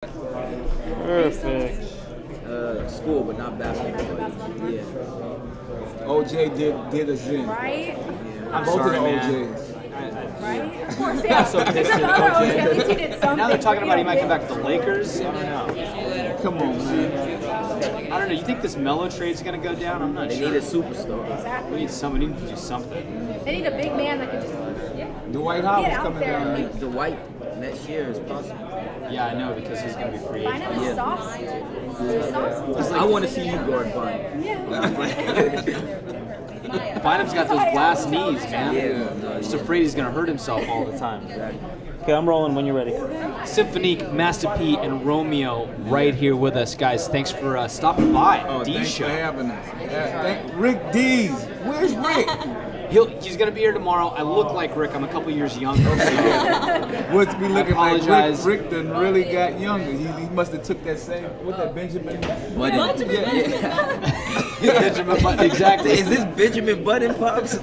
Perfect. School, but not basketball. Yeah. OJ did a Zen. Right? I'm Both sorry, of the man. OJs. Right? Of course, I'm yeah. so pissed at Another OJ. OJ. At least he did something. Now they're talking about he might You come know, back to the Lakers. I don't know. Come on, man. I don't know. You think this Melo trade's gonna go down? I'm not They sure. need a superstar. Exactly. We need somebody to do something. They need a big man that can just, Dwight get Howard's out coming there. down. And The White next year is possible. Yeah, I know because he's gonna be free Find agent. him Yeah. a soft. Soft. I want to see you guard Bynum. Bynum's got those glass knees, man. Yeah. Just afraid he's gonna hurt himself all the time. Okay, I'm rolling when you're ready. Cymphonique, Master P, and Romeo right here with us, guys. Thanks for stopping by. Oh, D thanks Show. for having us. Thank Rick Dees. Where's Rick? He's gonna be here tomorrow. I look like Rick. I'm a couple years younger. So What's we looking like apologize. Rick done really got younger. He must have took that same, what that Benjamin? Benjamin Button, exactly. Is this Benjamin Button Pops?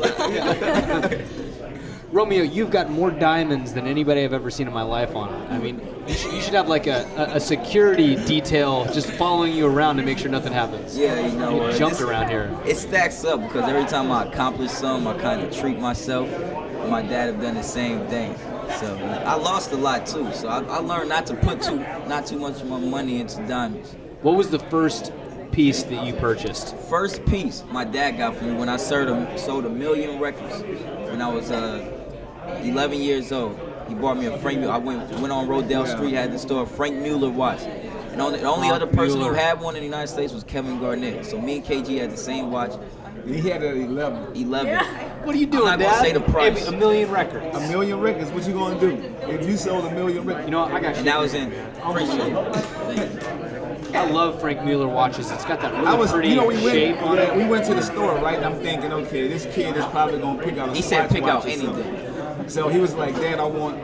Romeo, you've got more diamonds than anybody I've ever seen in my life on. I mean, you should have like a security detail just following you around to make sure nothing happens. Yeah, you know. You jump around here. It stacks up because every time I accomplish something, I kind of treat myself. And my dad have done the same thing. So I lost a lot too. So I learned not to put not too much of my money into diamonds. What was the first piece that you purchased? First piece my dad got for me when I sold a million records when I was 11 years old. He bought me a Frank Mueller. I went on Rodell Street, had the store Frank Mueller watch. And the only other person who had one in the United States was Kevin Garnett. So me and KG had the same watch. He had it at 11. 11. What are you doing, I'm not Dad? gonna say the price. Hey, a million records. A million records, what you gonna do? If you sold a million records. You know what? I got you. And that was in. Appreciate it. Thank you. I love Frank Mueller watches. It's got that really pretty shape on it. we went to the store, right? And I'm thinking, okay, this kid is probably gonna pick out a He said Swatch pick out watch or something. anything. So he was like, Dad, I want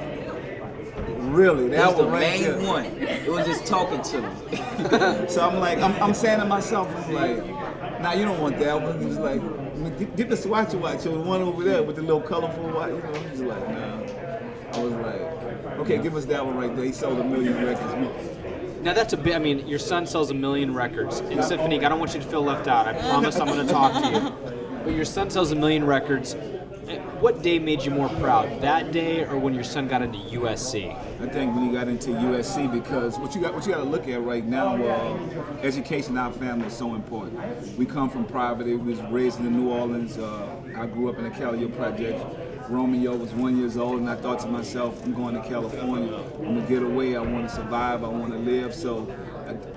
really That was the right main there. one. It was just talking to me. So I'm like, I'm saying to myself, I'm like, nah, you don't want that one. He was like, get the Swatch watch, or the one over there with the little colorful watch. You know, he's like, nah. I was like, okay, give us that one right there. He sold a million records. Now that's a bit. I mean, your son sells a million records. And Cymphonique, I don't want you to feel left out. I promise I'm going to talk to you. But your son sells a million records. What day made you more proud? That day, or when your son got into USC? I think when he got into USC, because what you got to look at right now, education in our family is so important. We come from poverty. We was raised in New Orleans. I grew up in the Cali Project. Romeo was 1 year old, and I thought to myself, I'm going to California. I'm gonna get away. I want to survive. I want to live. So,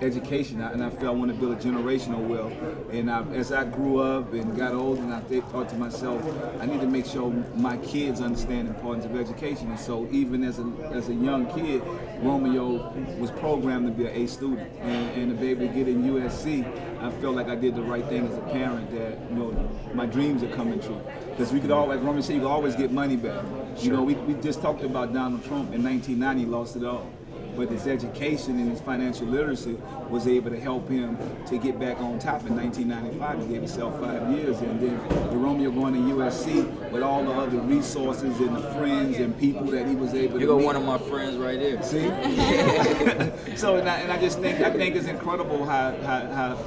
education, and I felt I want to build a generational wealth. And as I grew up and got older, and I thought to myself, I need to make sure my kids understand the importance of education. And so, even as a young kid, Romeo was programmed to be an A student, and to be able to get in USC, I felt like I did the right thing as a parent. That my dreams are coming true. Because we could always, like Romeo said, you could always get money back. You know, we just talked about Donald Trump in 1990, lost it all. But his education and his financial literacy was able to help him to get back on top in 1995. He gave himself 5 years, and then the Romeo going to USC with all the other resources and the friends and people that he was able to You got meet. one of my friends right there. See? So, and I just think, it's incredible how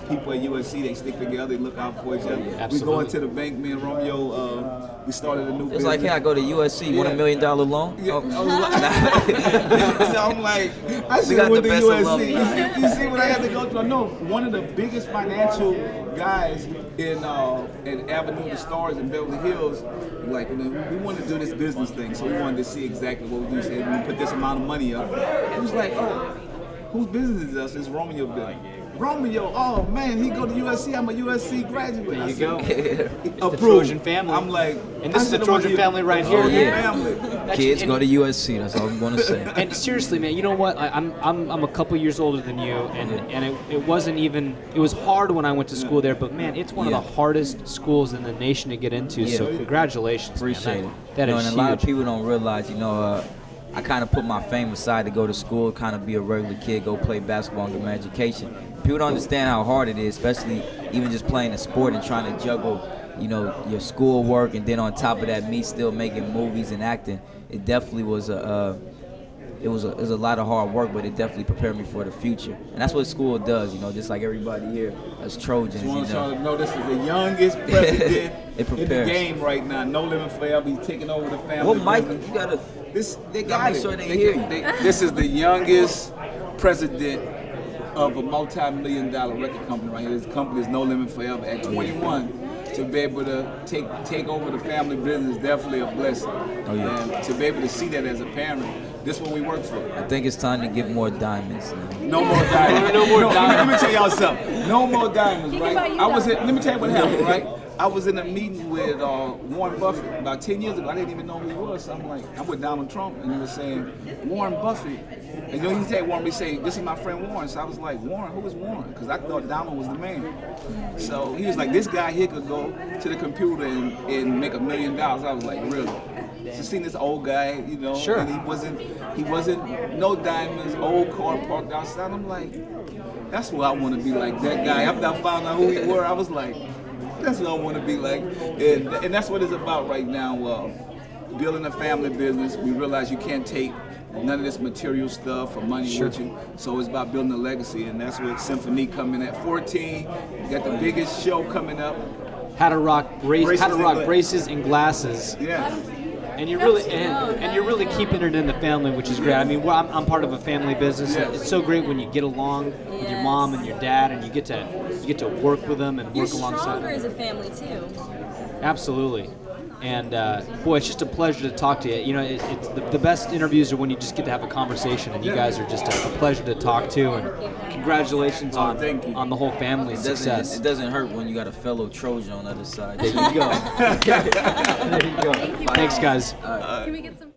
people at USC, they stick together, they look out for each other. Absolutely. We going to the bank, me and Romeo, we started a new It's business. like, hey, I go to USC, want $1 million loan? Yeah, Oh. so I'm like, I We should got have went the to best USC. alumni. You see what I had to go through? I know one of the biggest financial guys in Avenue of the Stars in Beverly Hills. Like, we wanted to do this business thing, so we wanted to see exactly what we do. Say we put this amount of money up. It was like, oh, whose business is this? It's Romeo business. Romeo, oh man, he go to USC. I'm a USC graduate. There you go. Approved. The Trojan family. I'm like, and this is the I should've Trojan went to- family right here. Trojan yeah. family. Kids and- go to USC, that's all I'm going to say. And seriously, man, you know what? I'm a couple years older than you, and it wasn't even. It was hard when I went to school there, but man, it's one of the hardest schools in the nation to get into. Yeah. So congratulations, Appreciate man. it. That is and huge. a lot of people don't realize, I kind of put my fame aside to go to school, kind of be a regular kid, go play basketball and get my education. People don't understand how hard it is, especially even just playing a sport and trying to juggle, your school work, and then on top of that, me still making movies and acting. It definitely was it was a lot of hard work, but it definitely prepared me for the future. And that's what school does, you know, just like everybody here as Trojans, Just you want y'all know. to know this is the youngest president It in the prepares. game right now. No Limit Forever. He's taking over the family. Well, Mike, business. you gotta. They gotta got make it. sure they hear you. This is the youngest president of a multi-million-dollar record company right here. This company is No Limit Forever. At 21, to be able to take over the family business is definitely a blessing. Oh, yeah. And to be able to see that as a parent, this is what we work for. I think it's time to get more diamonds. Man. No more diamonds. No more diamonds. Let me tell y'all something. No more diamonds, Think right? about you, Let me tell you what happened, right? I was in a meeting with Warren Buffett about 10 years ago. I didn't even know who he was. So I'm with Donald Trump, and he was saying, Warren Buffett. And you know, he said, Warren, he said, this is my friend Warren. So I was like, Warren, who is Warren? Because I thought Donald was the man. So he was like, this guy here could go to the computer and make $1 million. I was like, really? So seeing this old guy, you know, Sure. and he wasn't no diamonds, old car parked outside. I'm like, that's what I want to be like, that guy. After I found out who he were, I was like, that's what I want to be like. And that's what it's about right now. Building a family business, we realize you can't take none of this material stuff or money with you. So it's about building a legacy, and that's what Cymphonique coming at 14. We got the biggest show coming up. How to rock Braces braces and glasses. Yeah. And you're really keeping it in the family, which is great. I mean, I'm part of a family business. Yes. It's so great when you get along with your mom and your dad, and you get to work with them and You're work alongside stronger them. as a family too. Absolutely. And boy, it's just a pleasure to talk to you. You know, it's the best interviews are when you just get to have a conversation, and you guys are just a pleasure to talk to. And congratulations thank you. on the whole family's success. It doesn't hurt when you got a fellow Trojan on the other side. There you go. There you go. Thank you, Thanks, guys. guys. Can we get some?